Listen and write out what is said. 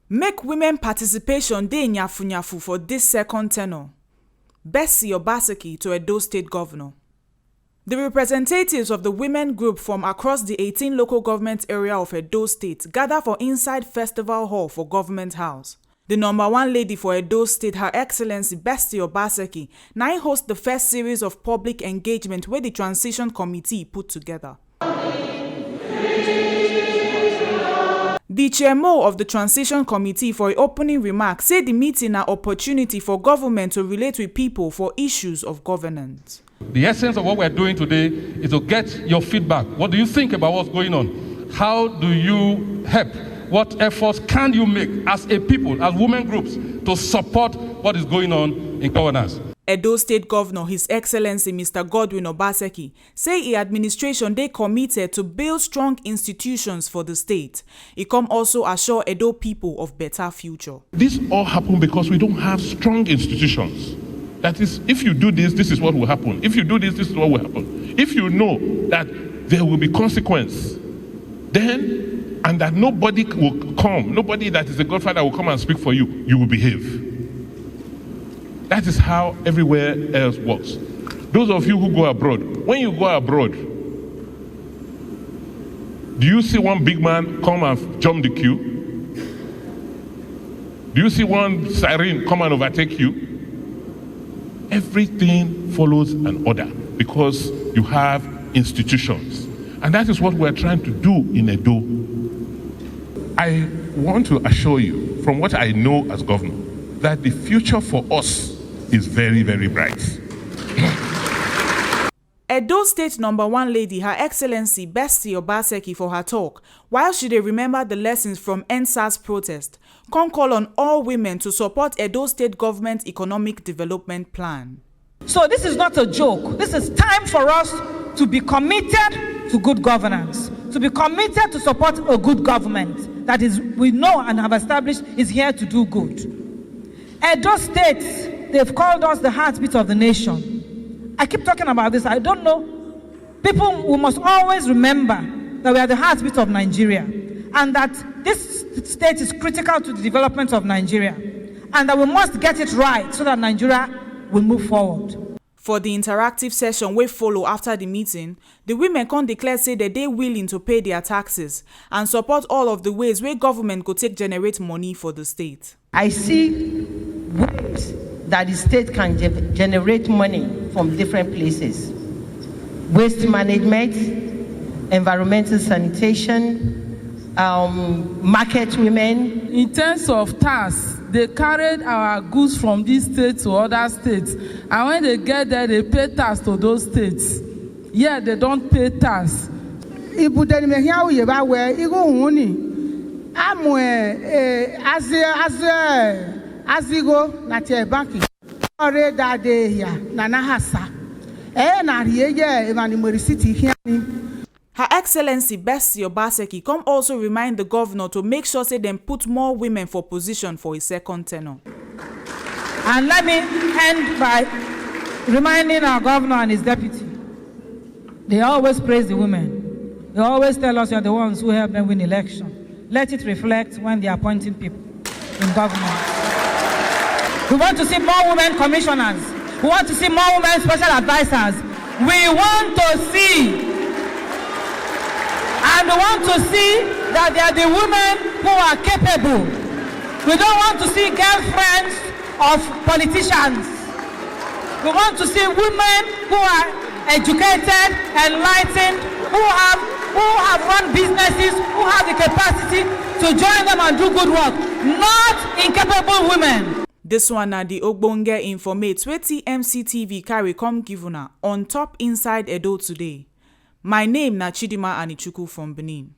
Make women participation dey Yanfuyanfu for this second tenure. Betsy Obaseki to Edo State Governor. The representatives of the women group from across the 18 local government area of Edo State gather for inside Festival Hall for Government House. The number one lady for Edo State, Her Excellency Betsy Obaseki, now host the first series of public engagement where the Transition Committee put together. The chairman of the Transition Committee for an opening remark said the meeting an opportunity for government to relate with people for issues of governance. The essence of what we're doing today is to get your feedback. What do you think about what's going on? How do you help? What efforts can you make as a people, as women groups, to support what is going on in governance? Edo State Governor, His Excellency Mr. Govunor Obaseki, say the administration they committed to build strong institutions for the state. It come also assure Edo people of better future. This all happened because we don't have strong institutions. That is, if you do this, this is what will happen. If you do this, this is what will happen. If you know that there will be consequence, then, and that nobody will come, nobody that is a godfather will come and speak for you, you will behave. That is how everywhere else works. Those of you who go abroad, when you go abroad, do you see one big man come and jump the queue? Do you see one siren come and overtake you? Everything follows an order because you have institutions. And that is what we're trying to do in Edo. I want to assure you, from what I know as governor, that the future for us is very, very bright. Edo State number one lady, Her Excellency Betsy Obaseki, for her talk, while she dey remember the lessons from NSAS protest, come call on all women to support Edo State government economic development plan. So this is not a joke. This is time for us to be committed to good governance, to be committed to support a good government that is, we know and have established, is here to do good. Edo State, they've called us the heartbeat of the nation. I keep talking about this. I don't know. People, we must always remember that we are the heartbeat of Nigeria and that this state is critical to the development of Nigeria and that we must get it right so that Nigeria will move forward. For the interactive session wey follow after the meeting, the women can declare say that they willing to pay their taxes and support all of the ways where government could take generate money for the state. I see ways that the state can generate money from different places. Waste management, environmental sanitation, market women. In terms of tax, they carried our goods from this state to other states. And when they get there, they pay tax to those states. Yeah, they don't pay tax. Her Excellency Betsy Obaseki come also remind the governor to make sure say them put more women for position for his second tenure. And let me end by reminding our governor and his deputy. They always praise the women. They always tell us you're the ones who help them win election. Let it reflect when they're appointing people in government. We want to see more women commissioners. We want to see more women special advisors. We want to see, and we want to see that they are the women who are capable. We don't want to see girlfriends of politicians. We want to see women who are educated, enlightened, who have run businesses, who have the capacity to join them and do good work, not incapable women. This one na the Ogbonge informate wey TMC TV carry come Govunor on top inside Edo today. My name na Chidima Anichukwu from Benin.